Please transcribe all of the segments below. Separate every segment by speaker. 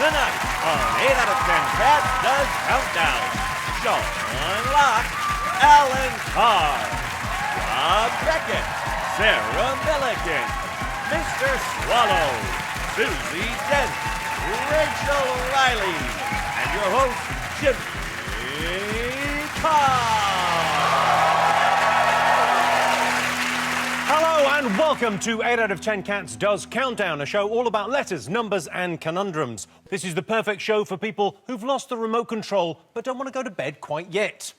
Speaker 1: Tonight on 8 out of 10 Cats Does Countdown, Sean Locke, Alan Carr, Rob Beckett, Sarah Milliken, Mr. Swallow, Susie Dent, Rachel Riley, and your host, Jimmy Carr.
Speaker 2: Hello and welcome to 8 out of 10 Cats Does Countdown, a show all about letters, numbers and conundrums. This is the perfect show for people who've lost the remote control but don't want to go to bed quite yet.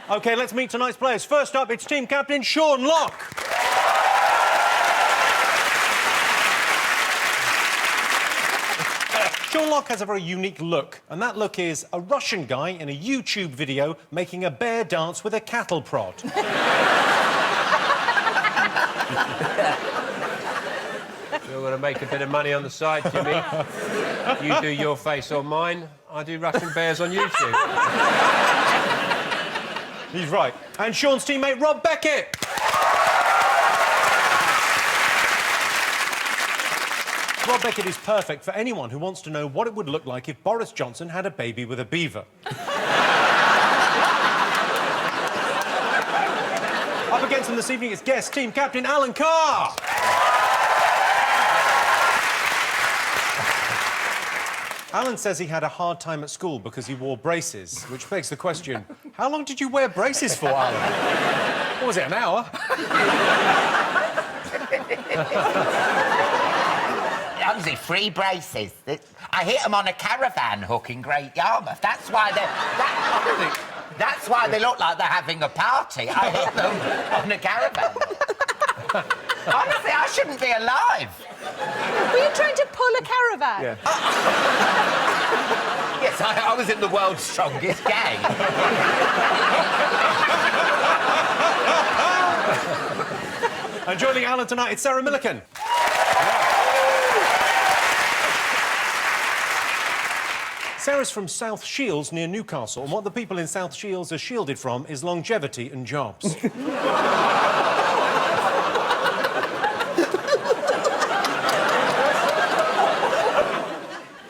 Speaker 2: OK, let's meet tonight's players. First up, it's team captain Sean Locke. Sean Locke has a very unique look, and that look is a Russian guy in a YouTube video making a bear dance with a cattle prod.
Speaker 3: You're going to make a bit of money on the side, Jimmy. You do your face on mine, I do Russian bears on YouTube.
Speaker 2: He's right. And Sean's teammate, Rob Beckett. Rob Beckett is perfect for anyone who wants to know what it would look like if Boris Johnson had a baby with a beaver. Up against him this evening is guest team captain Alan Carr. Alan says he had a hard time at school because he wore braces, which begs the question, how long did you wear braces for, Alan? What was it, an hour?
Speaker 4: Honestly, 3 braces. I hit them on a caravan hook in Great Yarmouth. That's why they look like they're having a party. I hit them on a caravan. Honestly, I shouldn't be alive.
Speaker 5: Were you trying to pull a caravan?
Speaker 2: Yeah.
Speaker 4: Yes, I was in the world's strongest gang.
Speaker 2: And joining Alan tonight, it's Sarah Milliken. Sarah's from South Shields near Newcastle, and what the people in South Shields are shielded from is longevity and jobs.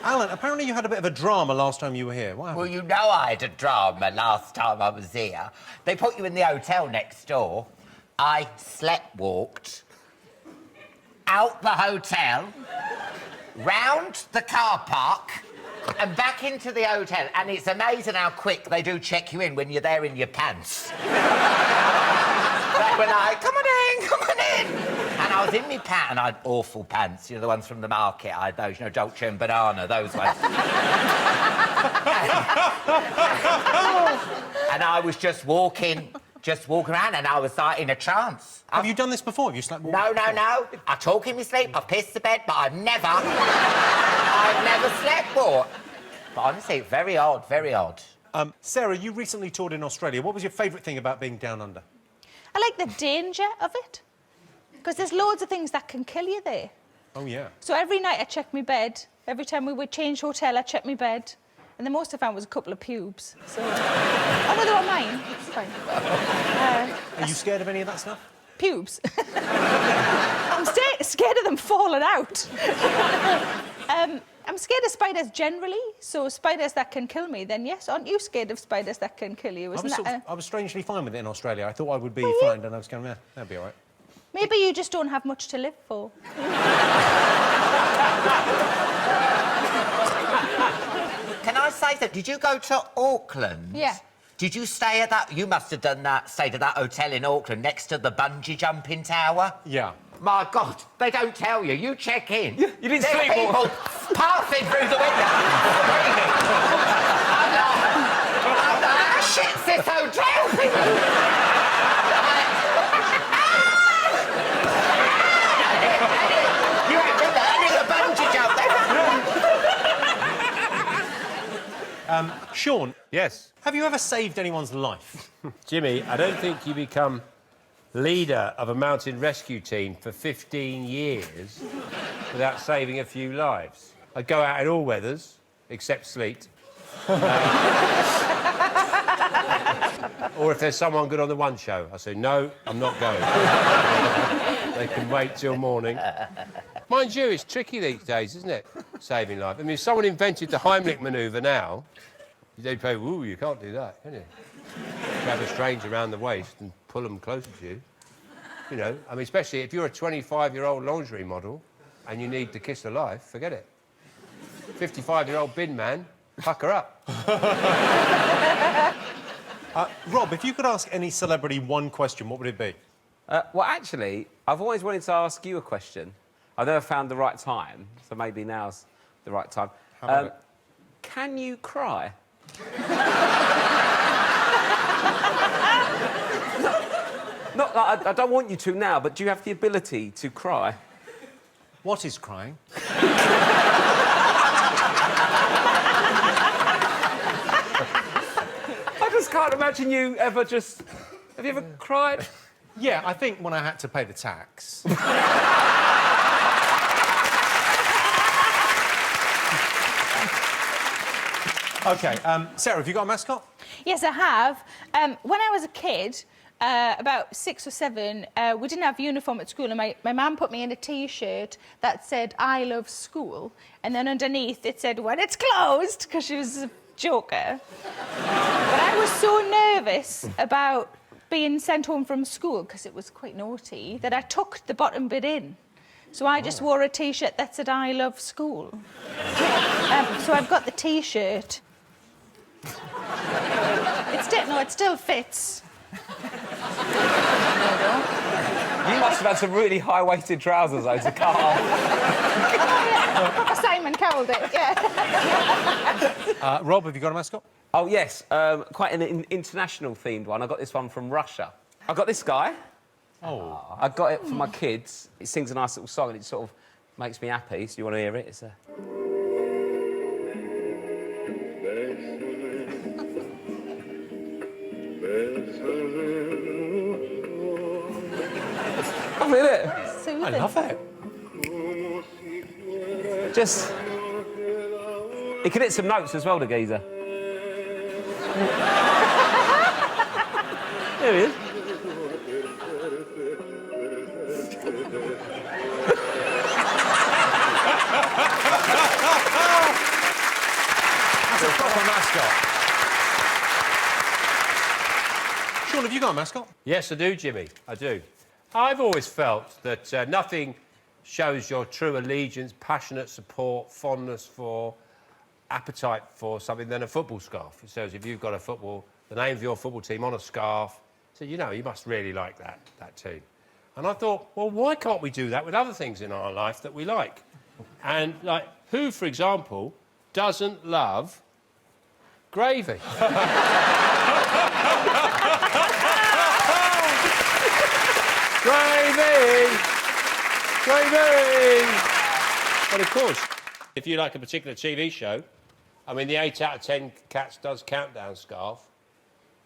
Speaker 2: Alan, apparently you had a bit of a drama last time you were here. What happened?
Speaker 4: Well, you know I had a drama last time I was here. They put you in the hotel next door. I slept-walked out the hotel, round the car park, and back into the hotel. And it's amazing how quick they do check you in when you're there in your pants. They were like, come on in, come on in. And I was in my pants, and I had awful pants, you know, the ones from the market. I had those, you know, Dolce & Banana, those ones. And I was just walking around, and I was like in a trance.
Speaker 2: Have you done this before? Have you slept?
Speaker 4: No. I talk in my sleep, I piss the bed, but I've never slept walk. But honestly, very odd, very odd.
Speaker 2: Sarah, you recently toured in Australia. What was your favourite thing about being down under?
Speaker 5: I like the danger of it. Because there's loads of things that can kill you there.
Speaker 2: Oh, yeah.
Speaker 5: So every night I check my bed. Every time we would change hotel, I check my bed. And the most I found was a couple of pubes. So... oh, no, they were mine. It's fine.
Speaker 2: Are you scared of any of that stuff?
Speaker 5: Pubes. I'm scared of them falling out. I'm scared of spiders generally, so spiders that can kill me, then yes, aren't you scared of spiders that can kill you?
Speaker 2: I was strangely fine with it in Australia. I thought I would be fine, and I was going, yeah, that'd be all right.
Speaker 5: Maybe you just don't have much to live for.
Speaker 4: Can I say that? Did you go to Auckland?
Speaker 5: Yeah.
Speaker 4: Did you stay at that? You must have stayed at that hotel in Auckland next to the bungee jumping tower.
Speaker 2: Yeah.
Speaker 4: My God, they don't tell you. You check in.
Speaker 3: You didn't
Speaker 4: There's
Speaker 3: sleep
Speaker 4: people passing through the window. I'm like, how shit's this hotel? You ain't been there. I did a bungee jump.
Speaker 2: Sean,
Speaker 3: Yes.
Speaker 2: have you ever saved anyone's life?
Speaker 3: Jimmy, I don't think you become leader of a mountain rescue team for 15 years without saving a few lives. I go out in all weathers, except sleet. Or if there's someone good on the One Show, I say, no, I'm not going. They can wait till morning. Mind you, it's tricky these days, isn't it? Saving life. I mean, if someone invented the Heimlich manoeuvre now, they'd say, ooh, you can't do that, can you? Grab a stranger around the waist and pull them closer to you. You know, I mean, especially if you're a 25-year-old lingerie model and you need the kiss of life, forget it. 55-year-old bin man, pucker up.
Speaker 2: Rob, if you could ask any celebrity one question, what would it be?
Speaker 6: Well, actually, I've always wanted to ask you a question. I've never found the right time, so maybe now's the right time.
Speaker 2: How about it?
Speaker 6: Can you cry? Not like I don't want you to now, but do you have the ability to cry?
Speaker 2: What is crying?
Speaker 6: I just can't imagine you ever just... Have you ever cried?
Speaker 2: Yeah, I think when I had to pay the tax. OK, Sarah, have you got a mascot?
Speaker 5: Yes, I have. When I was a kid, about 6 or 7, we didn't have uniform at school, and my mum put me in a T-shirt that said, I love school, and then underneath it said, when it's closed, because she was a joker. But I was so nervous about being sent home from school, because it was quite naughty, that I tucked the bottom bit in. So I just wore a T-shirt that said, I love school. So I've got the T-shirt. It still fits.
Speaker 6: You must have had some really high-waisted trousers, though, to cut off.
Speaker 5: Simon Cowell it, yeah.
Speaker 2: Rob, have you got a mascot?
Speaker 6: Oh, yes, quite an international-themed one. I got this one from Russia. I got this guy.
Speaker 2: Oh.
Speaker 6: I got it for my kids. It sings a nice little song and it sort of makes me happy, so you want to hear it? It's a... Lovely, isn't it?
Speaker 5: Soothing.
Speaker 2: I love it.
Speaker 6: Just... He can hit some notes as well, the geezer. There he is.
Speaker 2: That's a proper mascot. Sean, have you got a mascot?
Speaker 3: Yes, I do, Jimmy. I do. I've always felt that nothing shows your true allegiance, passionate support, fondness for, appetite for something than a football scarf. It says if you've got the name of your football team on a scarf, so you know you must really like that team. And I thought, well, why can't we do that with other things in our life that we like? And like, who, for example, doesn't love gravy? Gravy! Gravy! But of course, if you like a particular TV show, I mean, the 8 out of 10 Cats Does Countdown scarf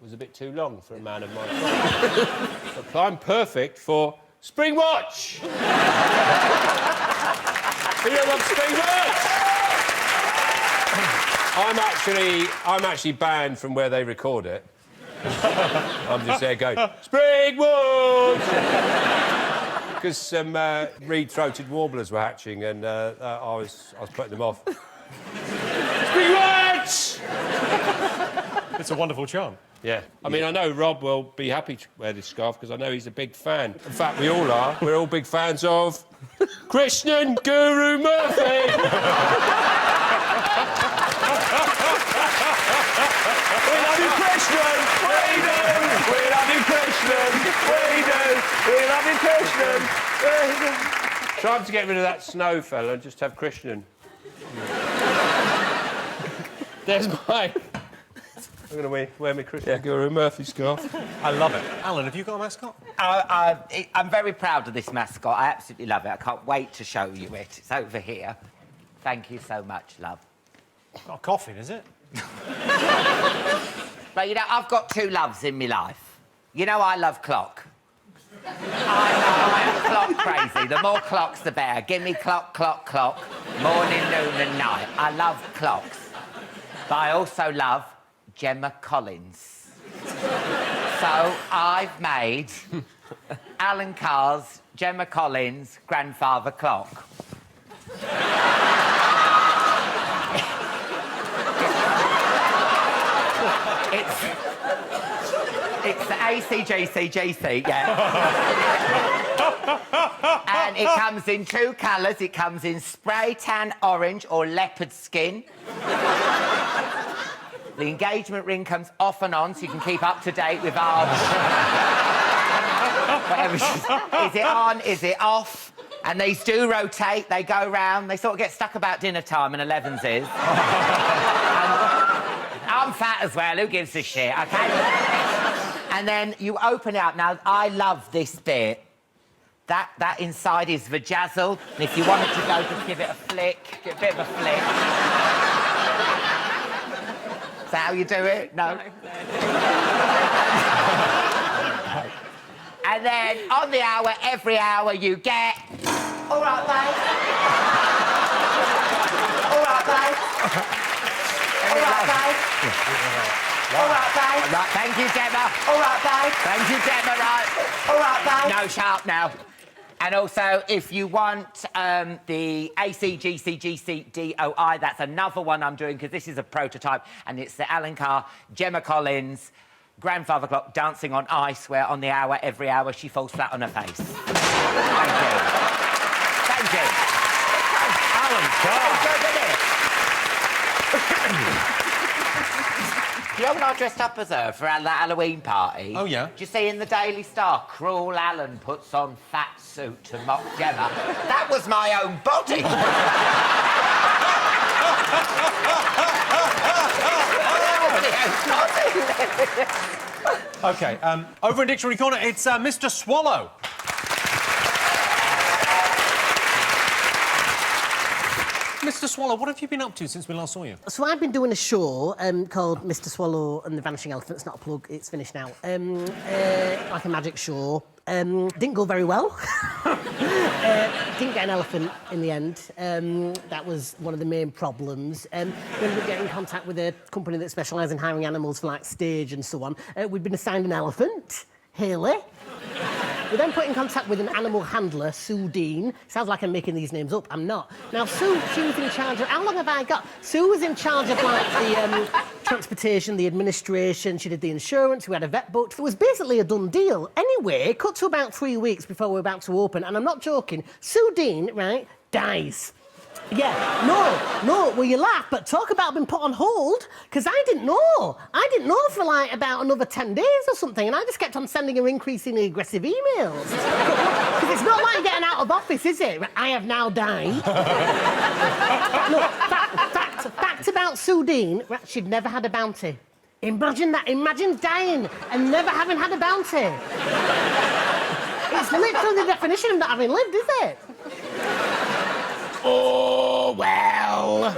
Speaker 3: was a bit too long for a man of my time. But I'm perfect for Spring Watch! You don't love Spring Watch? I'm actually banned from where they record it. I'm just there going, Spring Watch! Because some reed-throated warblers were hatching and I was putting them off. Spring Watch!
Speaker 2: It's a wonderful charm.
Speaker 3: Yeah. I mean, I know Rob will be happy to wear this scarf because I know he's a big fan. In fact, we all are. We're all big fans of Krishnan Guru Murphy! We love you, Krishnan! We do! We love you, Krishnan! We do! We love you, Krishnan! Trying to get rid of that snow fella and just have Krishnan. There's my... I'm going to wear my Krishnan Guru Murphy scarf.
Speaker 2: I love it. Alan, have you got a mascot?
Speaker 4: I'm very proud of this mascot. I absolutely love it. I can't wait to show you it. It's over here. Thank you so much, love.
Speaker 2: Not a coffin, is it?
Speaker 4: But, you know, I've got 2 loves in my life. You know, I love clock. I'm clock crazy. The more clocks, the better. Give me clock, clock, clock. Morning, noon and night. I love clocks. But I also love Gemma Collins. So I've made Alan Carr's Gemma Collins grandfather clock. ACGCGC, yeah. And it comes in 2 colours. It comes in spray tan orange or leopard skin. The engagement ring comes off and on so you can keep up to date with our... Whatever is it on? Is it off? And these do rotate. They go round. They sort of get stuck about dinner time, and 11's is. I'm fat as well. Who gives a shit, OK? And then you open it up. Now, I love this bit. That inside is vajazzle. And if you want it to go, just give it a flick. Give it a bit of a flick. Is that how you do it? No? And then on the hour, every hour, you get... All right, babe. All right, babe. All right, babe. All right, babe. Right, thank you, Gemma. All right, babe. Thank you, Gemma, right. All right, babe. No, sharp now. And also, if you want the ACGCGCDOI, that's another one I'm doing, because this is a prototype, and it's the Alan Carr, Gemma Collins, grandfather clock dancing on ice, where on the hour, every hour, she falls flat on her face. Thank you. Thank you.
Speaker 2: Alan Carr.
Speaker 4: You know when I dressed up as her for that Halloween party?
Speaker 2: Oh, yeah?
Speaker 4: Did you see in the Daily Star, Cruel Alan puts on fat suit to mock Gemma? That was my own body.
Speaker 2: OK, over in Dictionary Corner, it's Mr. Swallow. Mr. Swallow, what have you been up to since we last saw you?
Speaker 7: So I've been doing a show called Mr. Swallow and the Vanishing Elephant. It's not a plug, it's finished now. Like a magic show. Didn't go very well. Didn't get an elephant in the end. That was one of the main problems. We ended up getting in contact with a company that specialises in hiring animals for, like, stage and so on. We'd been assigned an elephant, Haley. We then put in contact with an animal handler, Sue Dean. Sounds like I'm making these names up. I'm not. Now, Sue, she was in charge of... How long have I got? Sue was in charge of, like, the transportation, the administration. She did the insurance. We had a vet booked. It was basically a done deal. Anyway, cut to about 3 weeks before we were about to open, and I'm not joking, Sue Dean, right, dies. Yeah, no, well, you laugh, but talk about being put on hold, because I didn't know. I didn't know for, like, about another 10 days or something, and I just kept on sending her increasingly aggressive emails. Because it's not like getting out of office, is it? I have now died. No, fact about Sue Dean, she'd never had a bounty. Imagine that, imagine dying and never having had a bounty. It's literally the definition of not having lived, is it? Oh, well...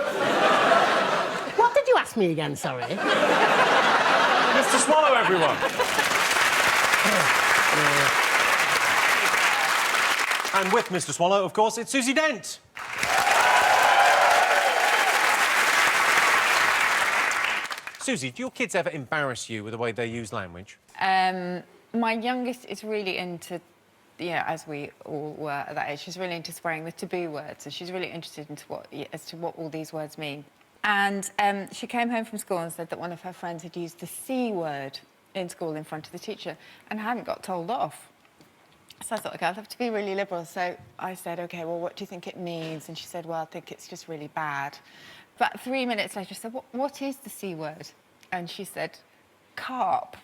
Speaker 7: What did you ask me again, sorry?
Speaker 2: Mr. Swallow, everyone. And with Mr. Swallow, of course, it's Susie Dent. Susie, do your kids ever embarrass you with the way they use language?
Speaker 8: My youngest is really into... Yeah, as we all were at that age, she's really into swearing the taboo words, and she's really interested into what all these words mean. And she came home from school and said that one of her friends had used the C word in school in front of the teacher and hadn't got told off. So I thought, OK, I'll have to be really liberal. So I said, OK, well, what do you think it means? And she said, well, I think it's just really bad. But 3 minutes later, I said, what is the C word? And she said, carp.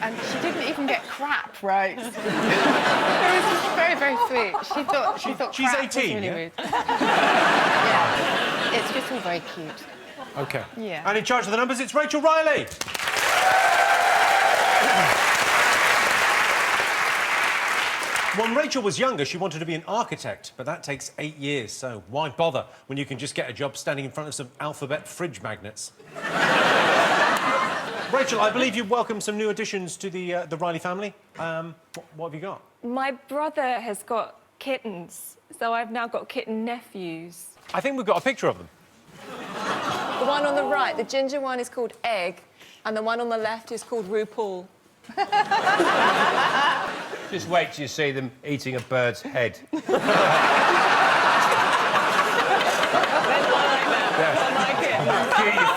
Speaker 8: And she didn't even get crap right. It was just very, very sweet. She thought
Speaker 2: she's
Speaker 8: crap
Speaker 2: 18,
Speaker 8: was really
Speaker 2: yeah?
Speaker 8: rude. Yeah. It's just all very cute.
Speaker 2: OK.
Speaker 8: Yeah.
Speaker 2: And in charge of the numbers, it's Rachel Riley. When Rachel was younger, she wanted to be an architect, but that takes 8 years, so why bother when you can just get a job standing in front of some alphabet fridge magnets? Rachel, I believe you've welcomed some new additions to the Riley family. What have you got?
Speaker 9: My brother has got kittens, so I've now got kitten nephews.
Speaker 2: I think we've got a picture of them.
Speaker 9: The one on the right, the ginger one, is called Egg, and the one on the left is called RuPaul.
Speaker 3: Just wait till you see them eating a bird's head. Cute you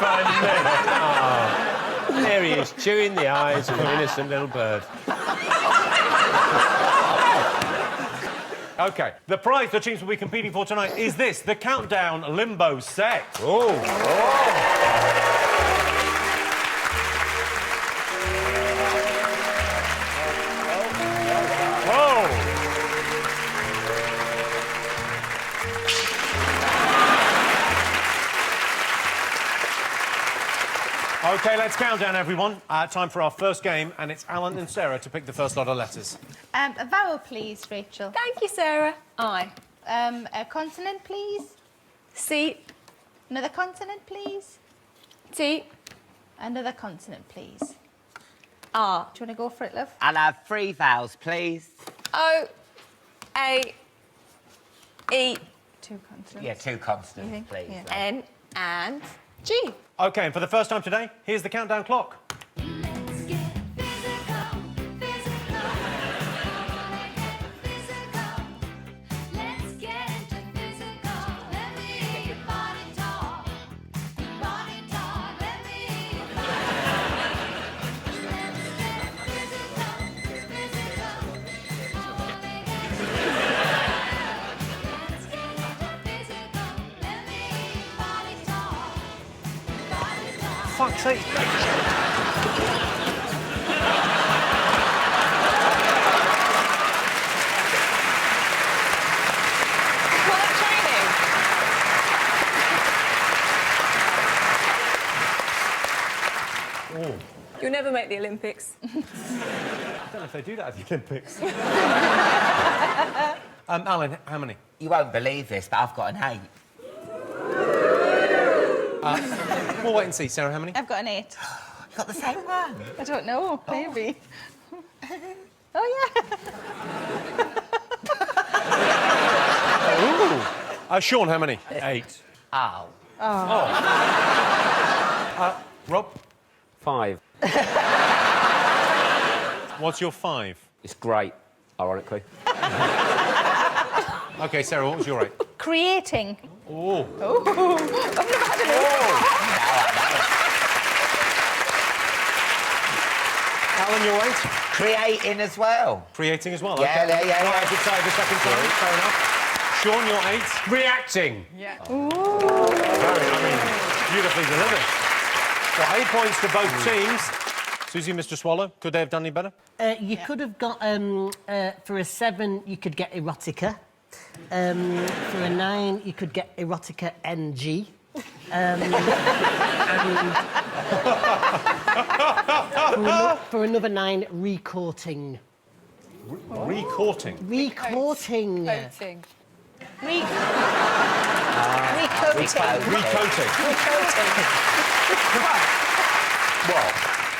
Speaker 3: find me. Oh, there he is chewing the eyes of an innocent little bird.
Speaker 2: OK, the prize the teams will be competing for tonight is this, the Countdown Limbo set.
Speaker 3: Oh.
Speaker 2: OK, let's count down, everyone. Time for our first game, and it's Alan and Sarah to pick the first lot of letters.
Speaker 5: A vowel, please, Rachel.
Speaker 9: Thank you, Sarah. I.
Speaker 5: A consonant, please.
Speaker 9: C.
Speaker 5: Another consonant, please.
Speaker 9: T.
Speaker 5: Another consonant, please.
Speaker 9: R.
Speaker 5: Do you want to go for it, love?
Speaker 4: I'll have 3 vowels, please.
Speaker 9: O. A. E.
Speaker 5: 2 consonants.
Speaker 4: Yeah, 2 consonants, please.
Speaker 5: Yeah.
Speaker 4: love.
Speaker 9: N. And G.
Speaker 2: OK, and for the first time today, here's the countdown clock.
Speaker 10: Let's get physical, physical. Physical. Let's get into physical. Let me hear your body talk. Your body talk. Let me hear your body. Let's get physical, physical. Let's get into physical. Let me hear your body talk. Body talk.
Speaker 2: Fuck's sake.
Speaker 9: Call it training.
Speaker 2: Oh,
Speaker 9: You'll never make the Olympics.
Speaker 2: I don't know if they do that at the Olympics. Alan, how many?
Speaker 4: You won't believe this, but I've got an 8.
Speaker 2: We'll wait and see. Sarah, how many?
Speaker 5: I've got an 8.
Speaker 4: You got the same one?
Speaker 5: I don't know, maybe. Oh, yeah.
Speaker 2: Ooh. Sean, how many?
Speaker 3: 8.
Speaker 4: Oh.
Speaker 2: Rob,
Speaker 6: 5.
Speaker 2: what's your 5?
Speaker 6: It's great, ironically.
Speaker 2: OK, Sarah, what was your 8?
Speaker 5: Creating.
Speaker 2: Oh.
Speaker 5: I've never had an 8.
Speaker 2: Alan, your 8?
Speaker 4: Creating as well.
Speaker 2: Creating as well.
Speaker 4: Yeah,
Speaker 2: OK.
Speaker 4: yeah, yeah,
Speaker 2: Right,
Speaker 4: yeah.
Speaker 2: as excited the second time. Fair enough. Sean, your 8?
Speaker 3: Reacting.
Speaker 2: Beautifully delivered. Well, 8 points to both teams. Susie, Mr. Swallow, could they have done any better?
Speaker 7: You could have got, for a 7, you could get erotica. For a 9, you could get erotica NG. For another 9, recourting.
Speaker 2: Recourting.
Speaker 7: Recourting.
Speaker 9: Voting.
Speaker 5: Recoating.
Speaker 2: Recoating.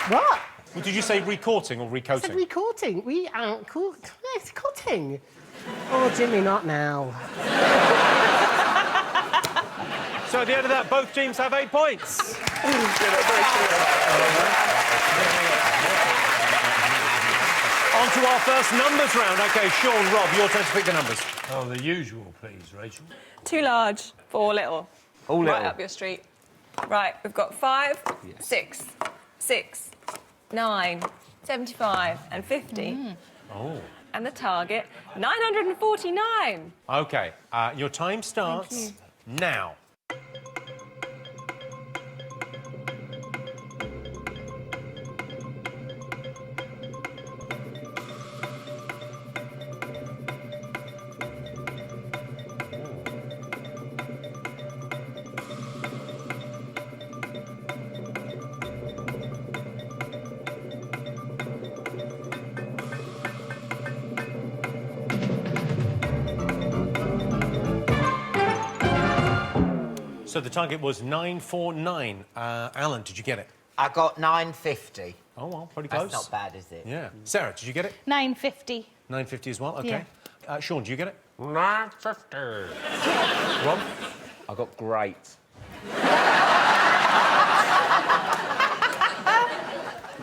Speaker 7: What?
Speaker 2: Well, did you say recourting or
Speaker 7: I
Speaker 2: recoating?
Speaker 7: said recourting. It's cutting. Oh, Jimmy, not now.
Speaker 2: So at the end of that, both teams have 8 points. On to our first numbers round. OK, Sean, Rob, your turn to pick the numbers.
Speaker 3: Oh, the usual, please, Rachel.
Speaker 9: 2 large, 4 little.
Speaker 6: All
Speaker 9: Right
Speaker 6: little.
Speaker 9: up your street. Right, we've got 5, 6, 6, 9, 75 and 50.
Speaker 2: Oh.
Speaker 9: And the target, 949.
Speaker 2: OK, your time starts now. So the target was 949. Alan, did you get it?
Speaker 4: I got 950.
Speaker 2: Oh, well, pretty close.
Speaker 4: That's not bad, is it?
Speaker 2: Yeah. Sarah, did you get it?
Speaker 5: 950.
Speaker 2: 950 as well? OK. Sean, did you get it?
Speaker 3: 950.
Speaker 2: Rob?
Speaker 6: I got great.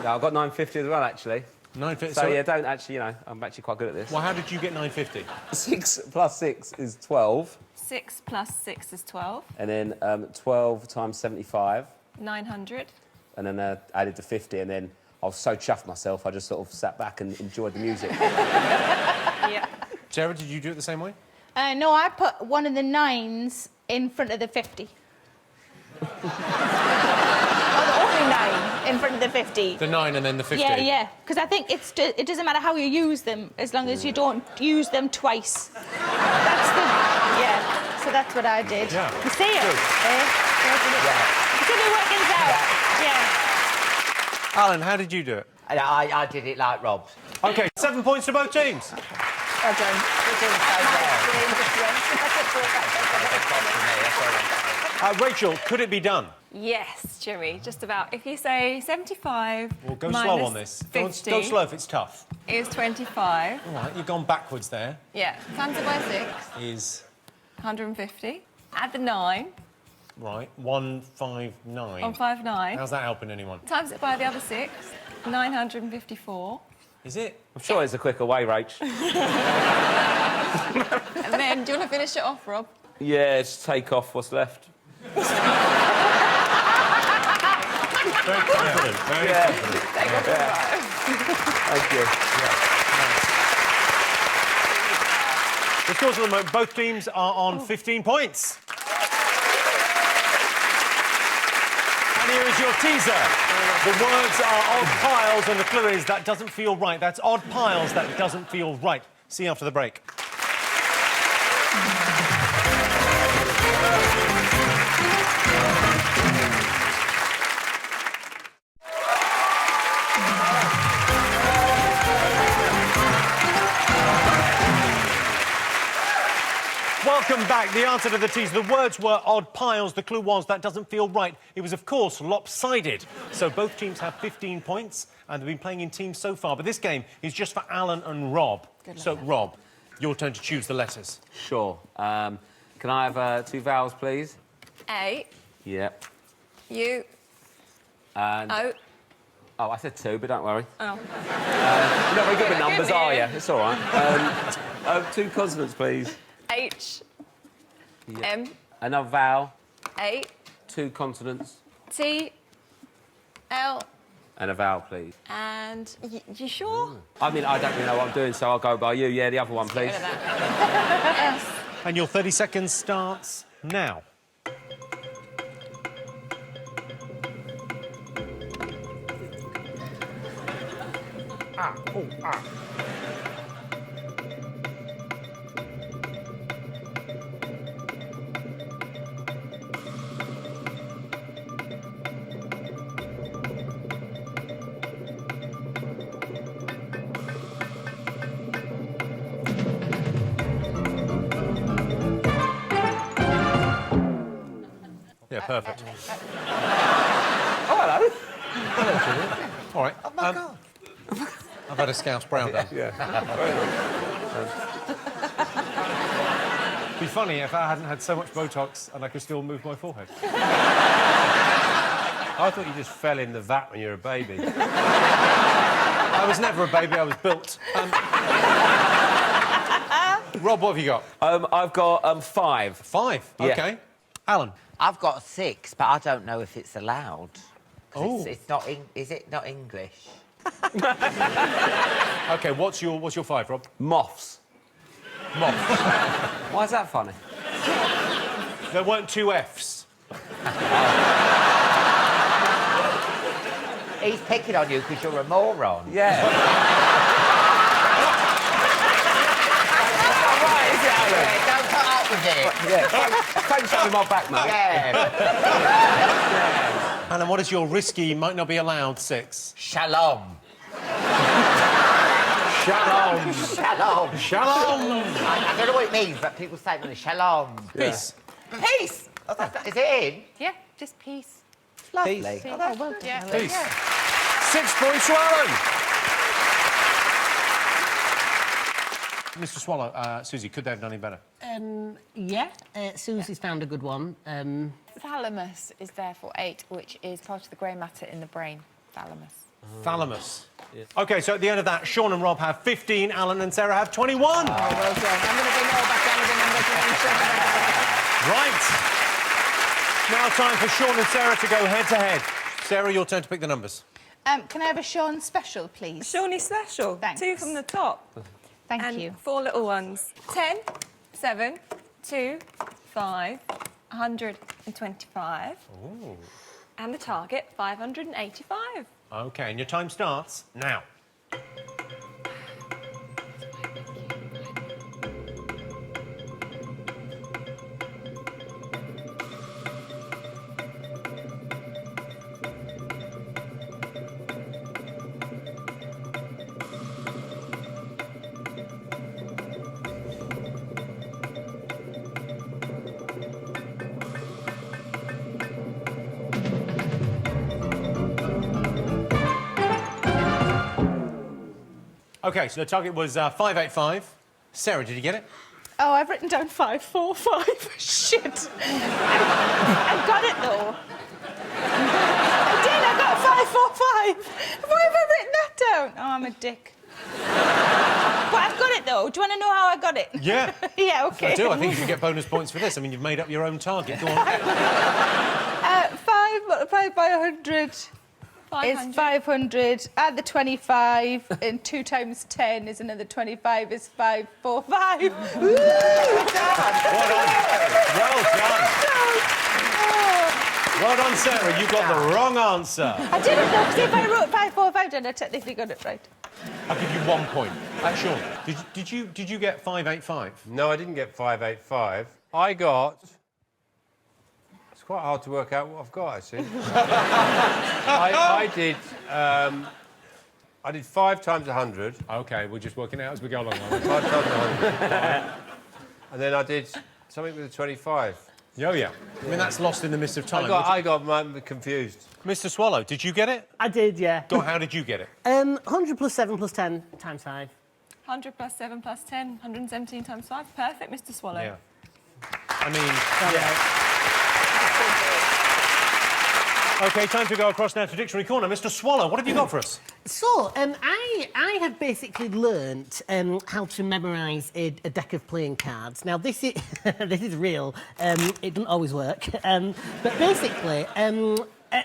Speaker 6: No, I got 950 as well, actually.
Speaker 2: 950.
Speaker 6: So, yeah, don't actually, you know, I'm actually quite good at this.
Speaker 2: Well, how did you get 950?
Speaker 6: 6 plus 6 is 12.
Speaker 9: 6 plus 6 is 12.
Speaker 6: And then 12 times 75.
Speaker 9: 900.
Speaker 6: and then added to 50, and then I was so chuffed myself, I just sort of sat back and enjoyed the music.
Speaker 5: Yeah.
Speaker 2: Sarah, did you do it the same way?
Speaker 5: No, I put one of the 9s in front of the 50. Oh, the only 9 in front of the 50.
Speaker 2: The 9 and then the 50?
Speaker 5: Yeah. Because I think it doesn't matter how you use them, as long as you don't use them twice. Yeah, so that's what I did.
Speaker 2: Yeah.
Speaker 5: You see it? It's only working out. Yeah.
Speaker 2: Alan, how did you do it?
Speaker 4: I did it like Rob.
Speaker 2: OK, 7 points to both teams.
Speaker 4: Well done. You're doing so well.
Speaker 2: Rachel, could it be done?
Speaker 9: Yes, Jimmy, just about. If you say 75
Speaker 2: Well, go
Speaker 9: minus
Speaker 2: slow on this.
Speaker 9: 50
Speaker 2: Go slow if it's tough.
Speaker 9: is 25.
Speaker 2: All right, you've gone backwards there.
Speaker 9: Yeah, times it by 6,
Speaker 2: Is,
Speaker 9: 150. Add the 9,
Speaker 2: right, 159.
Speaker 9: 159.
Speaker 2: How's that helping anyone?
Speaker 9: Times it by the other 6, 954.
Speaker 2: Is it?
Speaker 6: I'm sure there's a quicker way, Rach.
Speaker 9: And then, do you want to finish it off, Rob?
Speaker 6: Yeah, just take off what's left.
Speaker 2: Very confident, very confident.
Speaker 9: Take off the 5.
Speaker 6: Thank you.
Speaker 2: The scores at the moment, both teams are on 15 points. And here is your teaser. The words are odd piles, and the clue is that doesn't feel right. That's odd piles, that doesn't feel right. See you after the break. Welcome back. The answer to the teaser. The words were odd piles. The clue was that doesn't feel right. It was, of course, lopsided. So both teams have 15 points, and they've been playing in teams so far. But this game is just for Alan and Rob. So, Rob, your turn to choose the letters.
Speaker 6: Sure. Can I have 2 vowels, please?
Speaker 9: A,
Speaker 6: Yep.
Speaker 9: U,
Speaker 6: And...
Speaker 9: O.
Speaker 6: Oh, I said 2, but don't worry.
Speaker 9: Oh.
Speaker 6: You're not very good with numbers,
Speaker 9: Give me
Speaker 6: are
Speaker 9: a-
Speaker 6: you? It's all right. 2 consonants, please.
Speaker 9: H,
Speaker 6: Yeah.
Speaker 9: M,
Speaker 6: Another vowel.
Speaker 9: A,
Speaker 6: 2 consonants.
Speaker 9: T, L,
Speaker 6: And a vowel, please.
Speaker 9: and you sure?
Speaker 6: I mean, I don't really know what I'm doing, so I'll go by you. Yeah, the other one, please.
Speaker 9: Get rid of that. S,
Speaker 2: And your 30 seconds starts now. Yeah, perfect.
Speaker 6: Oh, hello.
Speaker 2: All right. Oh, my God. I've had a Scouse brown done.
Speaker 6: Yeah.
Speaker 2: It'd be funny if I hadn't had so much Botox and I could still move my forehead.
Speaker 3: I thought you just fell in the vat when you were a baby.
Speaker 2: I was never a baby, I was built. Rob, what have you got?
Speaker 6: I've got 5.
Speaker 2: 5?
Speaker 6: Yeah.
Speaker 2: OK. Alan?
Speaker 4: I've got 6, but I don't know if it's allowed. 'Cause
Speaker 2: Oh.
Speaker 4: It's not. Is it not English?
Speaker 2: OK, what's your 5, Rob?
Speaker 6: Moths.
Speaker 2: Moth.
Speaker 6: Why is that funny?
Speaker 2: There weren't 2 Fs.
Speaker 4: He's picking on you because you're a moron.
Speaker 6: Yeah.
Speaker 4: Yeah, don't put up with it.
Speaker 6: Yeah. Thanks for having my back, mate.
Speaker 4: Yeah.
Speaker 2: Alan, what is your risky, might not be allowed 6?
Speaker 4: Shalom.
Speaker 2: Shalom.
Speaker 4: Shalom.
Speaker 2: Shalom.
Speaker 4: I don't know what it means, but people say to me, shalom.
Speaker 2: Peace.
Speaker 4: Peace. Is it in?
Speaker 9: yeah, just peace.
Speaker 4: Lovely.
Speaker 6: Peace.
Speaker 4: Oh, well done.
Speaker 9: Yeah.
Speaker 2: Peace. 6 points to Alan. Mr. Swallow, Susie, could they have done any better?
Speaker 7: Yeah, Susie's found a good one.
Speaker 8: Thalamus is therefore 8, which is part of the grey matter in the brain. Thalamus.
Speaker 2: Thalamus. OK, so at the end of that, Sean and Rob have 15, Alan and Sarah have 21.
Speaker 9: Well done. I'm going to bring it all back down with the numbers and then shove it back.
Speaker 2: Right. Now time for Sean and Sarah to go head-to-head. Sarah, your turn to pick the numbers.
Speaker 5: Can I have a Sean special, please?
Speaker 9: Shawnee special.
Speaker 5: Thanks.
Speaker 9: 2 from the top.
Speaker 5: Thank
Speaker 9: and
Speaker 5: you.
Speaker 9: 4 little ones. 10, 7, 2, 5, 125.
Speaker 2: Ooh.
Speaker 9: And the target, 585.
Speaker 2: OK, and your time starts now. OK, so the target was 585. Sarah, did you get it?
Speaker 5: Oh, I've written down 545. Shit. I've got it, though. I did, I got 545. Why have I written that down? Oh, I'm a dick. But I've got it, though. Do you want to know how I got it?
Speaker 2: Yeah.
Speaker 5: Yeah, OK.
Speaker 2: I do. I think you should get bonus points for this. I mean, you've made up your own target. Go on.
Speaker 5: 5 multiplied by 100 is 500. Add the 25, and 2 times 10 is another 25, is 545. Woo!
Speaker 2: Well done. Well done. Well done, Sarah. You got the wrong answer.
Speaker 5: I didn't know, because if I wrote 545, then I technically got it right.
Speaker 2: I'll give you 1 point. Sean, did you get 585?
Speaker 3: No, I didn't get 585. I got... It's quite hard to work out what I've got, actually. I did 5 times 100.
Speaker 2: OK, we're just working it out as we go along.
Speaker 3: 5 times 100. And then I did something with a 25.
Speaker 2: Oh, yeah. I mean, that's lost in the mist of time.
Speaker 3: I got confused.
Speaker 2: Mr. Swallow, did you get it?
Speaker 7: I did, yeah.
Speaker 2: Go on, how did you get it?
Speaker 7: 100 plus 7 plus 10 times 5.
Speaker 9: 100 plus 7 plus 10, 117 times 5. Perfect, Mr. Swallow.
Speaker 2: Yeah. I mean, yeah. OK, time to go across now to Dictionary Corner. Mr. Swallow, what have you got for us?
Speaker 7: So, I have basically learnt how to memorise a deck of playing cards. Now, this is this is real. It doesn't always work. But basically,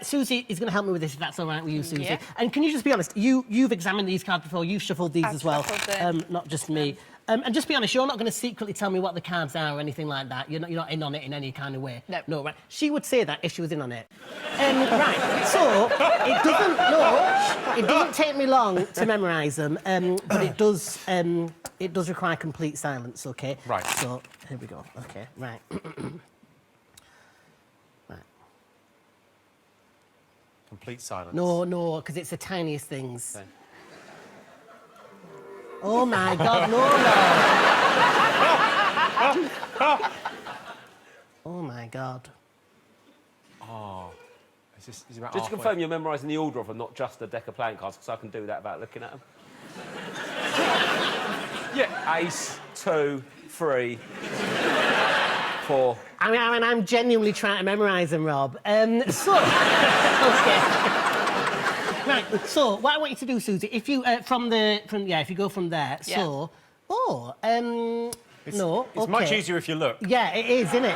Speaker 7: Susie is going to help me with this, if that's all right with you, Susie.
Speaker 5: Yeah.
Speaker 7: And can you just be honest? You've examined these cards before. You've shuffled these
Speaker 9: I've
Speaker 7: as well,
Speaker 9: shuffled them.
Speaker 7: not just me. And just be honest, you're not going to secretly tell me what the cards are or anything like that. You're not in on it in any kind of way.
Speaker 5: No.
Speaker 7: No, right? She would say that if she was in on it. Right. So it doesn't take me long to memorise them, but it does require complete silence. Okay.
Speaker 2: Right.
Speaker 7: So here we go. Okay. Right. Right.
Speaker 2: Complete silence.
Speaker 7: No, because it's the tiniest things. Okay. Oh my God, no. Oh my God.
Speaker 2: Oh. Is about
Speaker 6: Just to confirm, you're memorising the order of them, not just a deck of playing cards, because I can do that without looking at them. Yeah. Ace, 2, 3, 4.
Speaker 7: I mean, I'm genuinely trying to memorise them, Rob. Okay. Right, so what I want you to do, Susie, if you if you go from there,
Speaker 5: Yeah.
Speaker 7: so
Speaker 2: It's
Speaker 7: okay.
Speaker 2: much easier if you look.
Speaker 7: Yeah, it is, isn't it?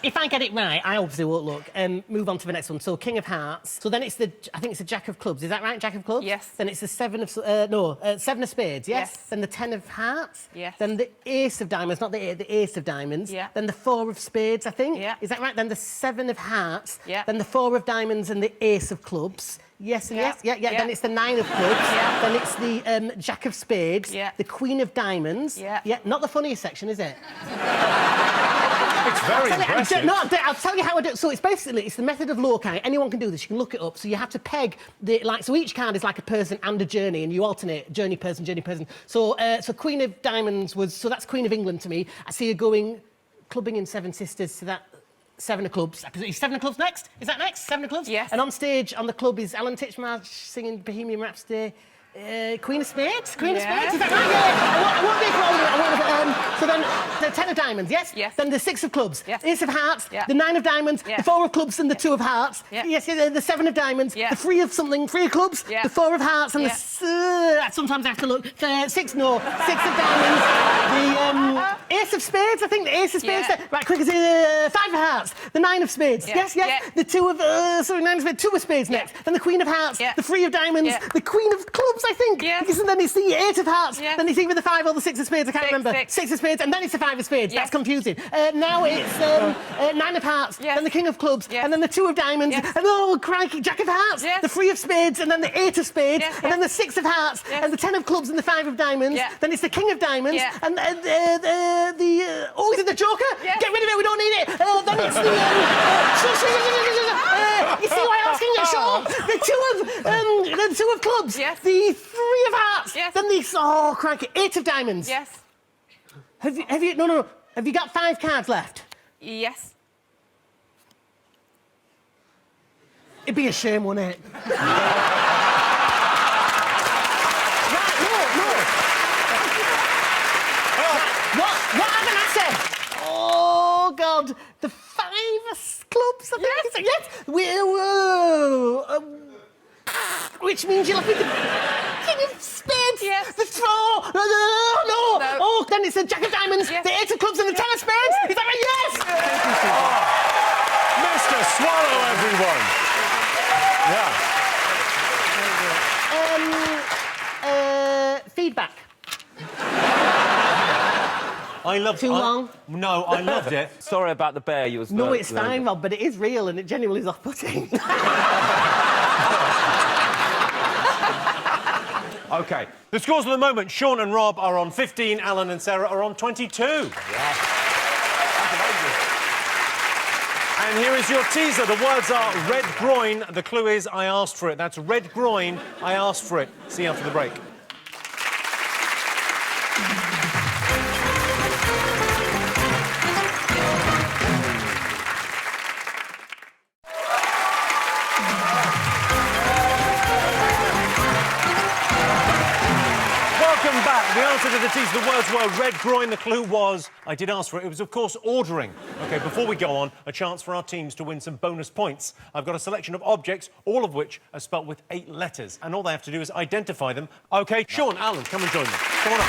Speaker 7: If I get it right, I obviously won't look. Move on to the next one. So King of Hearts. So then I think it's the Jack of Clubs. Is that right, Jack of Clubs?
Speaker 9: Yes.
Speaker 7: Then it's the Seven of Spades. Yes.
Speaker 9: Yes.
Speaker 7: Then the Ten of Hearts.
Speaker 9: Yes.
Speaker 7: Then the Ace of Diamonds, not the Ace of Diamonds.
Speaker 9: Yeah.
Speaker 7: Then the Four of Spades, I think.
Speaker 9: Yeah.
Speaker 7: Is that right? Then the Seven of Hearts.
Speaker 9: Yeah.
Speaker 7: Then the Four of Diamonds and the Ace of Clubs. Yes and
Speaker 9: Yeah.
Speaker 7: yes. Yeah.
Speaker 9: Yeah.
Speaker 7: Then it's the Nine of Clubs.
Speaker 9: Yeah.
Speaker 7: Then it's the Jack of Spades.
Speaker 9: Yeah.
Speaker 7: The Queen of Diamonds.
Speaker 9: Yeah.
Speaker 7: Yeah. Not the funniest section, is it?
Speaker 2: It's very impressive.
Speaker 7: I'll tell you how I do it. So it's the method of Lokai. Anyone can do this. You can look it up. So you have to peg so each card is like a person and a journey, and you alternate journey person. So Queen of Diamonds that's Queen of England to me. I see her going clubbing in Seven Sisters to that. Seven of Clubs. Is Seven of Clubs next? Is that next? Seven of Clubs?
Speaker 9: Yes.
Speaker 7: And on stage, on the club, is Alan Titchmarsh singing Bohemian Rhapsody. Queen of Spades? Queen
Speaker 8: Yeah.
Speaker 7: of Spades? Is that right? Yeah. I want to be so then the 10 of diamonds, yes?
Speaker 8: Yes.
Speaker 7: Then the 6 of clubs.
Speaker 8: Yes.
Speaker 7: Ace of hearts,
Speaker 8: Yeah.
Speaker 7: the 9 of diamonds,
Speaker 8: Yeah.
Speaker 7: the 4 of clubs and the 2 of hearts.
Speaker 8: Yeah.
Speaker 7: Yes, the 7 of diamonds,
Speaker 8: Yeah.
Speaker 7: the 3 of something, 3 of clubs,
Speaker 8: Yeah.
Speaker 7: the 4 of hearts and
Speaker 8: Yeah.
Speaker 7: sometimes I have to look. 6 of diamonds, the Ace of spades, I think the Ace of spades.
Speaker 8: Yeah.
Speaker 7: Right, quick as 5 of hearts, the 9 of spades.
Speaker 8: Yeah.
Speaker 7: Yes, yes.
Speaker 8: Yeah.
Speaker 7: The 2 of 9 of spades, 2 of spades next. Then the Queen of hearts,
Speaker 8: Yeah.
Speaker 7: the 3 of diamonds,
Speaker 8: Yeah.
Speaker 7: the Queen of clubs, I think.
Speaker 8: Yes.
Speaker 7: Because then it's the 8 of hearts.
Speaker 8: Yes.
Speaker 7: Then it's either the 5 or the 6 of spades. I can't
Speaker 8: Six,
Speaker 7: remember.
Speaker 8: six.
Speaker 7: 6 of spades, and then it's the 5 of spades.
Speaker 8: Yes.
Speaker 7: That's confusing. Now it's 9 of hearts,
Speaker 8: Yes.
Speaker 7: then the King of clubs,
Speaker 8: Yes.
Speaker 7: and then the 2 of diamonds,
Speaker 8: Yes.
Speaker 7: and oh crikey, Jack of hearts,
Speaker 8: Yes.
Speaker 7: the 3 of spades, and then the 8 of spades,
Speaker 8: Yes,
Speaker 7: and then
Speaker 8: yes.
Speaker 7: the 6 of hearts,
Speaker 8: Yes.
Speaker 7: and the 10 of clubs, and the 5 of diamonds.
Speaker 8: Yeah.
Speaker 7: Then it's the King of diamonds,
Speaker 8: Yeah.
Speaker 7: and is it the Joker?
Speaker 8: Yes.
Speaker 7: Get rid of it. We don't need it. Then it's the. You see why I'm asking you, Sean? The 2 of clubs.
Speaker 8: Yes.
Speaker 7: The 3 of hearts.
Speaker 8: Yes.
Speaker 7: Then the crikey, 8 of diamonds.
Speaker 8: Yes.
Speaker 7: Have you? No. Have you got 5 cards left?
Speaker 8: Yes.
Speaker 7: It'd be a shame, wouldn't it? Right, no. What haven't I said? Oh, God. The 5 of clubs, I think. Yes. Which means you'll have with the King of spades.
Speaker 8: Yes.
Speaker 7: The 4. No.
Speaker 8: No.
Speaker 7: Oh, then it's the Jack of diamonds,
Speaker 8: Yes.
Speaker 7: the 8 of clubs, and the 10 of spades. Is that right? Yes.
Speaker 2: Mr. Swallow, everyone. Yeah.
Speaker 7: Feedback.
Speaker 2: I loved
Speaker 7: Too long?
Speaker 2: No, I loved it.
Speaker 6: Sorry about the bear you was...
Speaker 7: No, it's fine, Rob, but it is real and it genuinely is off-putting.
Speaker 2: OK. The scores at the moment, Sean and Rob are on 15, Alan and Sarah are on 22. And here is your teaser. The words are red groin. The clue is I asked for it. That's red groin, I asked for it. See you after the break. Welcome back. The answer to the teaser, the words were red groin. The clue was I did ask for it. It was, of course, ordering. OK, before we go on, a chance for our teams to win some bonus points. I've got a selection of objects, all of which are spelt with 8 letters, and all they have to do is identify them. OK, Sean, Alan, come and join me. Come on up.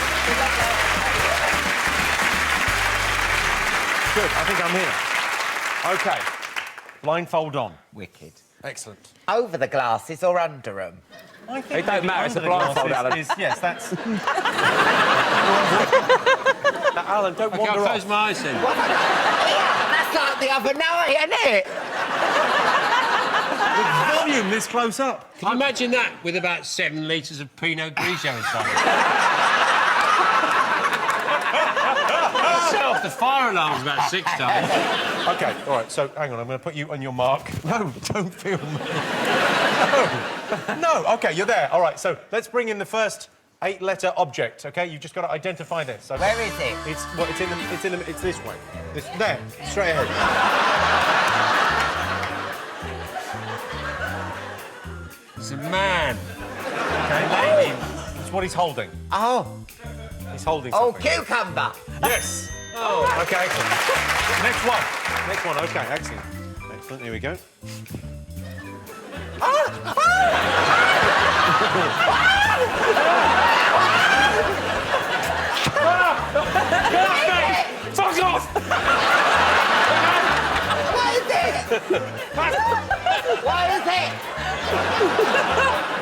Speaker 2: Good, I think I'm here. OK, blindfold on.
Speaker 4: Wicked.
Speaker 2: Excellent.
Speaker 4: Over the glasses or under them?
Speaker 2: I think
Speaker 6: It don't
Speaker 2: maybe
Speaker 6: matter, it's a
Speaker 2: under the
Speaker 6: blindfold,
Speaker 2: glasses
Speaker 6: Alan.
Speaker 2: yes, that's... Alan, don't
Speaker 3: Okay,
Speaker 2: wander
Speaker 3: I'll
Speaker 2: off.
Speaker 3: close my eyes then.
Speaker 4: That's like the other night, isn't it?
Speaker 2: Volume this close up.
Speaker 3: Can you imagine that with about 7 litres of Pinot Grigio inside? Set off the fire alarms about 6 times.
Speaker 2: OK, all right, so hang on, I'm going to put you on your mark. No, don't film me. No, OK, you're there. All right, so let's bring in the first 8-letter object, OK? You've just got to identify this. Okay?
Speaker 4: Where is it?
Speaker 2: It's it's this way. There, straight ahead.
Speaker 3: It's a man.
Speaker 2: OK, it's what he's holding.
Speaker 4: Oh.
Speaker 2: He's holding
Speaker 4: Oh,
Speaker 2: something.
Speaker 4: cucumber.
Speaker 2: Yes. Oh, OK. Next one. Next one, OK, excellent. Excellent, here we go.
Speaker 3: Fuck off!
Speaker 4: What is it? What is it?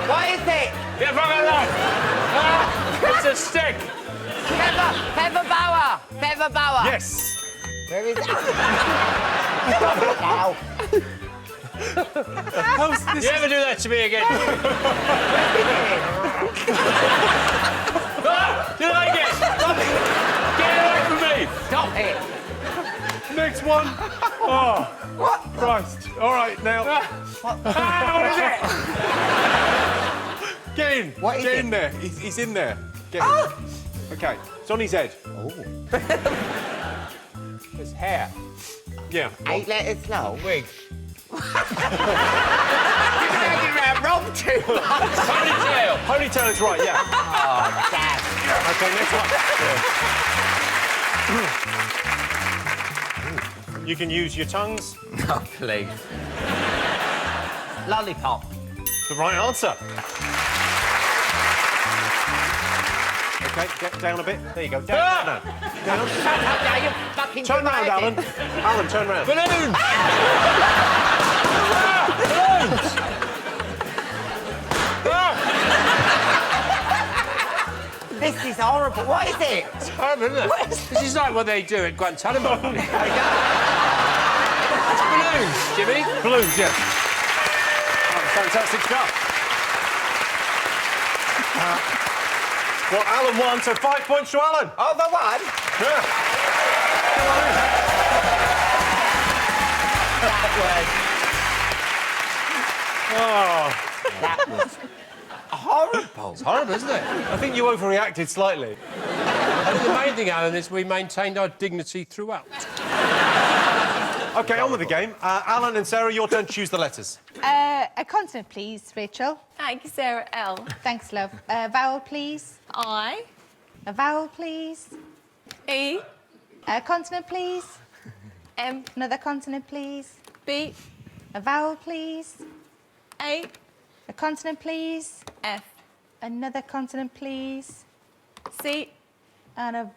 Speaker 4: What is it?
Speaker 3: Get fuck alone! It's a stick!
Speaker 4: Feather bower. Feather bower.
Speaker 2: Yes.
Speaker 4: Where is it? Now.
Speaker 3: You ever do that to me again? You like it? Get away from me!
Speaker 4: Stop it.
Speaker 2: Next one. Oh,
Speaker 4: What?
Speaker 2: Christ. All right, now.
Speaker 3: What is it?
Speaker 2: Get in.
Speaker 4: What is
Speaker 2: Get
Speaker 4: it?
Speaker 2: in there. He's in there. Get in. OK, it's on his head.
Speaker 4: Oh.
Speaker 2: It's hair. Yeah.
Speaker 4: 8 letters long.
Speaker 2: Wig.
Speaker 4: You're dragging around Rob too much.
Speaker 3: Ponytail.
Speaker 2: Ponytail is right, yeah.
Speaker 4: Oh, damn.
Speaker 2: OK, next one. You can use your tongues.
Speaker 4: Oh, please. Lollipop.
Speaker 2: The right answer. OK, get down a bit. There you go. Down. No. Down.
Speaker 4: Shut up now, you fucking
Speaker 2: Turn round,
Speaker 4: dragon.
Speaker 2: Alan. Alan, turn round.
Speaker 3: Balloons.
Speaker 4: This is horrible. What is it?
Speaker 3: It's horrible, isn't it? This is like what they do at Guantanamo. It's balloons, Jimmy.
Speaker 2: Balloons, yes. Fantastic stuff. Well, Alan won, so 5 points to Alan.
Speaker 4: Oh, the one?
Speaker 2: Yeah.
Speaker 4: That was horrible.
Speaker 3: It's horrible, isn't it?
Speaker 2: I think you overreacted slightly.
Speaker 3: I think the main thing, Alan, is we maintained our dignity throughout.
Speaker 2: OK, on with the game. Alan and Sarah, your turn to choose the letters.
Speaker 5: A consonant, please, Rachel.
Speaker 9: Thank you, Sarah. L.
Speaker 5: Thanks, love. A vowel, please.
Speaker 9: I.
Speaker 5: A vowel, please.
Speaker 9: E.
Speaker 5: A consonant, please.
Speaker 9: M.
Speaker 5: Another consonant, please.
Speaker 9: B.
Speaker 5: A vowel, please.
Speaker 9: A.
Speaker 5: A consonant, please.
Speaker 9: F.
Speaker 5: Another consonant, please.
Speaker 9: C.
Speaker 5: And a...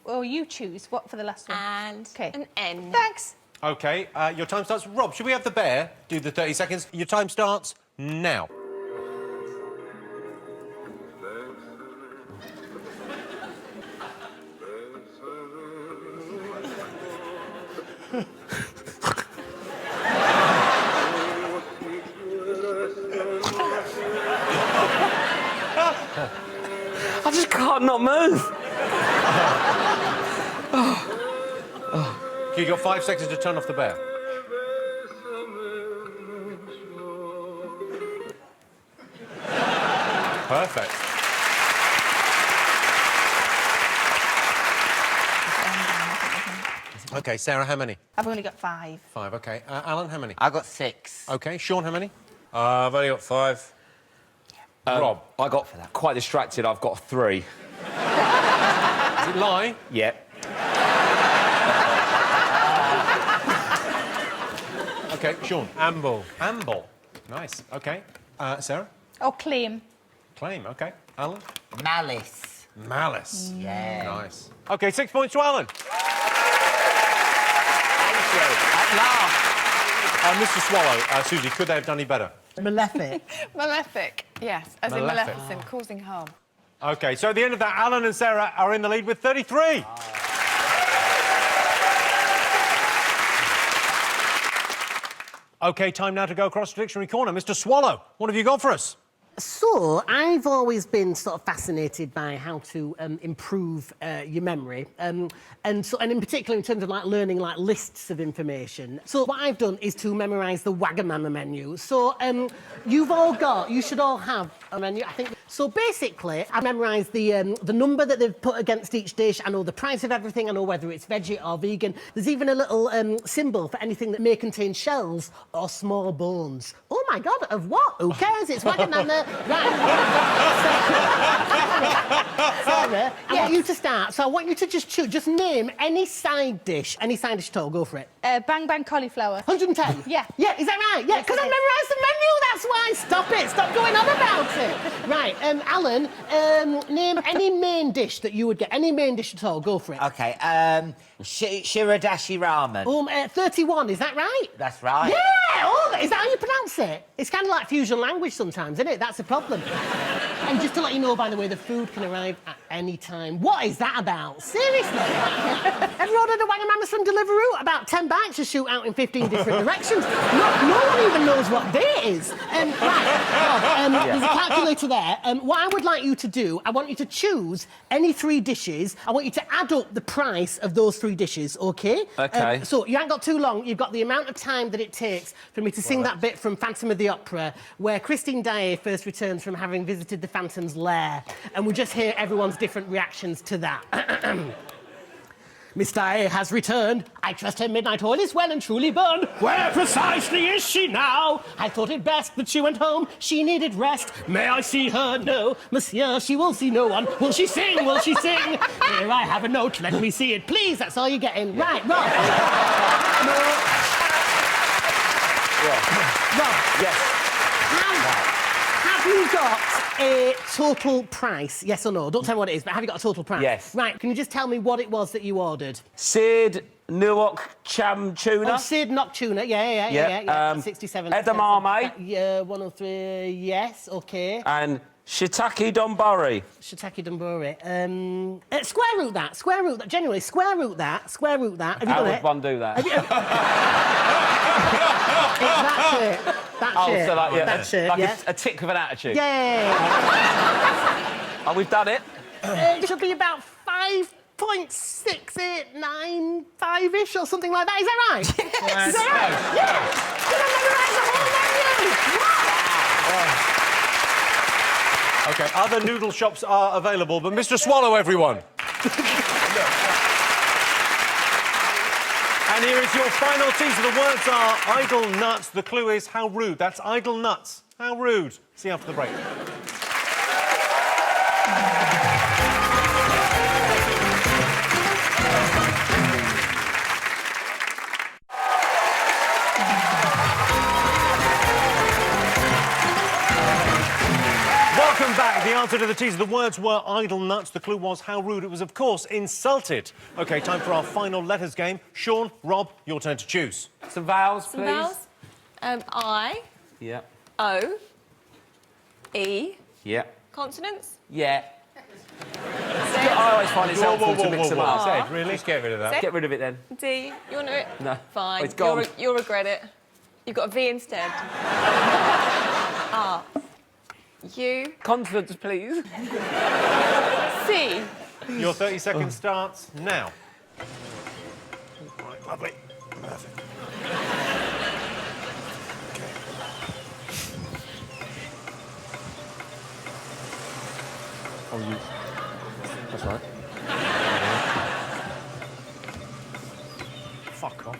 Speaker 5: Oh, you choose. What for the last one?
Speaker 9: And
Speaker 5: OK.
Speaker 9: an N.
Speaker 5: Thanks.
Speaker 2: OK, your time starts. Rob, should we have the bear do the 30 seconds? Your time starts now.
Speaker 6: I just can't not move.
Speaker 2: You got 5 seconds to turn off the bear. Perfect. OK, Sarah, how many?
Speaker 5: I've only got 5.
Speaker 2: 5, OK. Alan, how many?
Speaker 4: I got 6.
Speaker 2: OK, Sean, how many?
Speaker 3: I've only got 5.
Speaker 2: Rob?
Speaker 6: I got quite distracted. I've got 3.
Speaker 2: Is it lie?
Speaker 6: Yeah.
Speaker 2: OK, Sean.
Speaker 3: Amble.
Speaker 2: Amble. Nice. OK. Sarah?
Speaker 5: Oh, claim.
Speaker 2: Claim. OK. Alan?
Speaker 4: Malice.
Speaker 2: Malice.
Speaker 4: Yeah.
Speaker 2: Nice. OK, 6 points to Alan.
Speaker 4: Thank you. At last.
Speaker 2: Mr. Swallow, Susie, could they have done any better?
Speaker 7: Malefic.
Speaker 8: Malefic, yes, as in
Speaker 2: Malefic.
Speaker 8: maleficent, causing harm.
Speaker 2: OK, so at the end of that, Alan and Sarah are in the lead with 33. OK, time now to go across to Dictionary Corner. Mr. Swallow, what have you got for us?
Speaker 7: So, I've always been sort of fascinated by how to improve your memory, and in particular in terms of like learning like lists of information. So, what I've done is to memorise the Wagamama menu. So, you should all have a menu, I think. So basically, I memorised the number that they've put against each dish. I know the price of everything. I know whether it's veggie or vegan. There's even a little symbol for anything that may contain shells or small bones. Oh my God, of what? Who cares? It's Wagamama. Right. Sarah, I want you to start. So I want you to just name any side dish at all. Go for it.
Speaker 5: Bang Bang Cauliflower.
Speaker 7: 110?
Speaker 5: Yeah.
Speaker 7: Yeah, is that right? Yeah, because I memorised the menu, that's why. Stop it. Stop going on about it. Right, Alan, name any main dish that you would get. Any main dish at all. Go for it.
Speaker 4: OK, Shiradashi ramen.
Speaker 7: 31, is that right?
Speaker 4: That's right.
Speaker 7: Yeah! Oh, is that how you pronounce it? It's kind of like fusion language sometimes, isn't it? That's a problem. And just to let you know, by the way, the food can arrive at any time. What is that about? Seriously? Have you ordered a Wagamama from Deliveroo? About 10 bites to shoot out in 15 different directions. No one even knows what day it is. There's a calculator there. What I would like you to do, I want you to choose any 3 dishes. I want you to add up the price of those 3 dishes, OK?
Speaker 6: OK.
Speaker 7: So you ain't got too long. You've got the amount of time that it takes for me to sing that bit from Phantom of the Opera where Christine Daae first returns from having visited the Phantom's lair. And we'll just hear everyone's different reactions to that. Mr. A has returned. I trust her midnight oil is well and truly burned. Where precisely is she now? I thought it best that she went home. She needed rest. May I see her? No. Monsieur, she will see no one. Will she sing? Will she sing? Here I have a note. Let me see it, please. That's all you're getting. Right, Rob. Rob.
Speaker 6: Yes.
Speaker 7: Have you got a total price? Yes or no? Don't tell me what it is, but have you got a total price?
Speaker 6: Yes.
Speaker 7: Right, can you just tell me what it was that you ordered?
Speaker 6: Sid Newark Cham Tuna.
Speaker 7: Oh, Sid Knock Tuna, yeah. 67.
Speaker 6: Edamame.
Speaker 7: Yeah, 103, yes, OK.
Speaker 6: And Shiitake Donburi.
Speaker 7: Shiitake Donburi. Square root that, genuinely, square root that. Have you
Speaker 6: How
Speaker 7: done
Speaker 6: would
Speaker 7: it?
Speaker 6: one do that?
Speaker 7: That's it.
Speaker 6: Oh, so like, yeah,
Speaker 7: That's it,
Speaker 6: like
Speaker 7: yeah.
Speaker 6: a tick with an attitude.
Speaker 7: Yeah.
Speaker 6: Oh, we've done it.
Speaker 7: It should be about 5.6895-ish or something like that. Is that right? Is that right? Yeah. Did I memorize the whole menu?
Speaker 2: OK, other noodle shops are available, but Mr. Swallow, everyone. And here is your final teaser. The words are idle nuts. The clue is how rude. That's idle nuts. How rude. See you after the break. Welcome back. The answer to the teaser. The words were idle nuts. The clue was how rude. It was, of course, insulted. OK, time for our final letters game. Sean, Rob, your turn to choose.
Speaker 6: Some vowels,
Speaker 9: Some
Speaker 6: please.
Speaker 9: vowels. I,
Speaker 6: Yeah.
Speaker 9: O, E,
Speaker 6: Yeah.
Speaker 9: consonants.
Speaker 6: Yeah. I always find it's helpful to mix them up.
Speaker 2: Said, really?
Speaker 3: Just get rid of that.
Speaker 6: Get rid of it then.
Speaker 9: D, you want it?
Speaker 6: No.
Speaker 9: Fine.
Speaker 6: Oh, it's gone.
Speaker 9: You'll regret it. You've got a V instead. R. U.
Speaker 6: Consonants, please.
Speaker 9: C.
Speaker 2: Your 30 seconds starts now. Right, lovely. Perfect. Oh, you... That's right. Fuck off.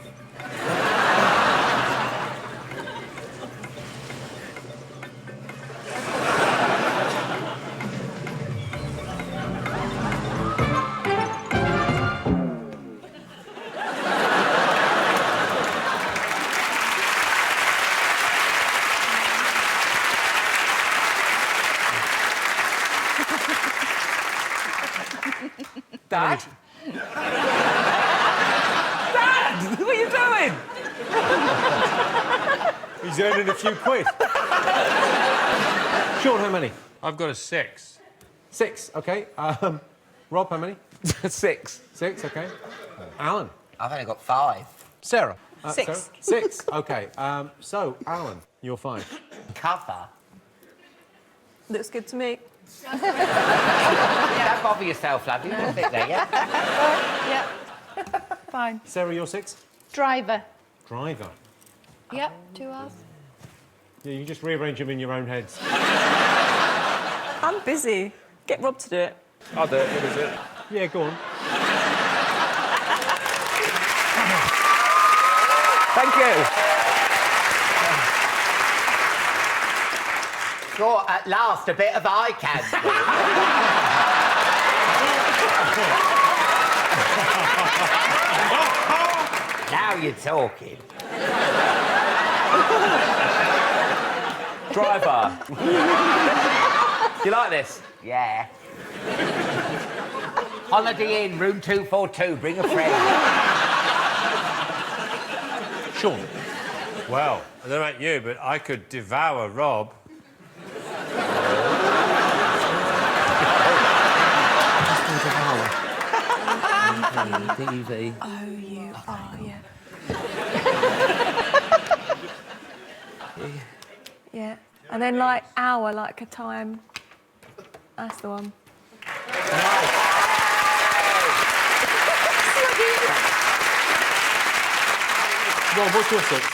Speaker 6: Dad? Dad! What are you doing?
Speaker 2: He's earning a few quid. Sean, how many?
Speaker 3: I've got a 6.
Speaker 2: 6, OK. Rob, how many?
Speaker 6: 6.
Speaker 2: 6, OK. Alan?
Speaker 4: I've only got 5.
Speaker 2: Sarah?
Speaker 9: 6.
Speaker 2: Sarah? 6, OK. So, Alan, you're 5.
Speaker 4: Cover.
Speaker 9: Looks good to me.
Speaker 4: Don't bother yourself, love. You can sit there, yeah?
Speaker 5: Yeah. Fine.
Speaker 2: Sarah, you're 6?
Speaker 5: Driver.
Speaker 2: Driver.
Speaker 5: Yep, 2 hours.
Speaker 2: Yeah, you just rearrange them in your own heads.
Speaker 9: I'm busy. Get Rob to do it.
Speaker 6: I'll do it. What is it?
Speaker 2: Yeah, go on.
Speaker 6: Thank you.
Speaker 4: Sure, at last, a bit of eye candy. Now you're talking.
Speaker 6: Driver. You like this?
Speaker 4: Yeah. Holiday Inn, room 242. Bring a friend.
Speaker 2: Sean?
Speaker 3: Well, I don't know about you, but I could devour Rob.
Speaker 6: TV.
Speaker 9: O-U-R, yeah. Yeah. And then, like, hour, like a time. That's the one.
Speaker 2: Rob, what's your 6?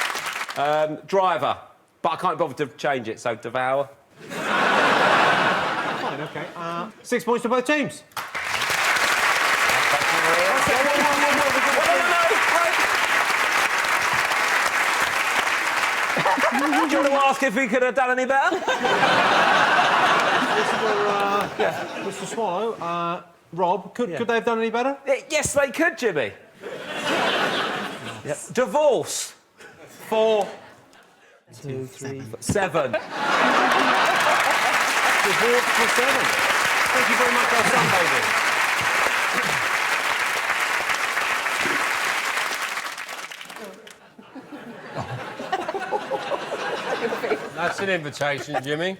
Speaker 6: Driver. But I can't bother to change it, so devour.
Speaker 2: Fine, OK. 6 points to both teams.
Speaker 4: That's
Speaker 6: Do you want to ask if we could have done any better?
Speaker 2: Mr. Swallow, Rob, could they have done any better?
Speaker 6: Yes, they could, Jimmy. Yep. Divorce. 4, 2, 3, 4, 7.
Speaker 2: Divorce for 7. Thank you very much, our son, baby.
Speaker 3: That's an invitation, Jimmy.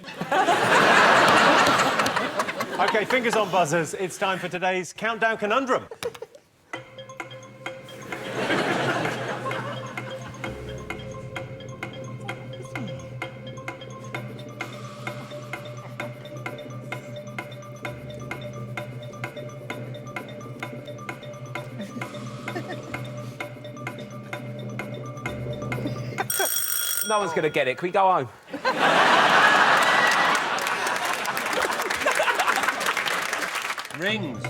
Speaker 2: OK, fingers on buzzers. It's time for today's Countdown Conundrum.
Speaker 6: No one's going to get it. Can we go home?
Speaker 3: Rings.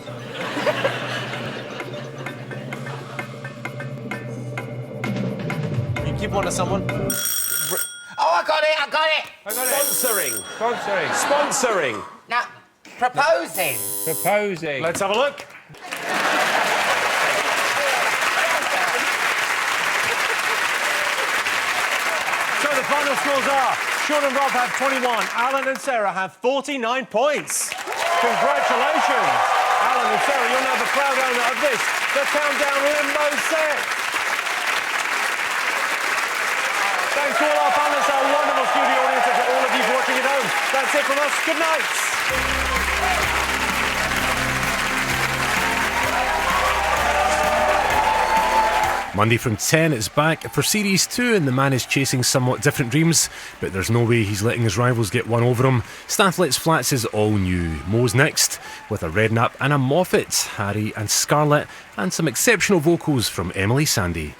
Speaker 2: You give one to someone.
Speaker 4: Oh, I got it.
Speaker 6: Sponsoring.
Speaker 3: Sponsoring.
Speaker 6: Sponsoring.
Speaker 4: Now, proposing.
Speaker 3: Proposing.
Speaker 2: Let's have a look. So the final scores are Sean and Rob have 21, Alan and Sarah have 49 points. Congratulations. Alan and Sarah, you're now the proud owner of this, the Countdown Limbo set. Thanks to all our panelists, our wonderful studio audience, and to all of you for watching at home. That's it from us. Good night.
Speaker 11: Monday from 10, it's back for Series 2 and the man is chasing somewhat different dreams, but there's no way he's letting his rivals get one over him. Stathlet's Flats is all new. Mo's next, with a Redknapp and a Moffat, Harry and Scarlett, and some exceptional vocals from Emily Sandé.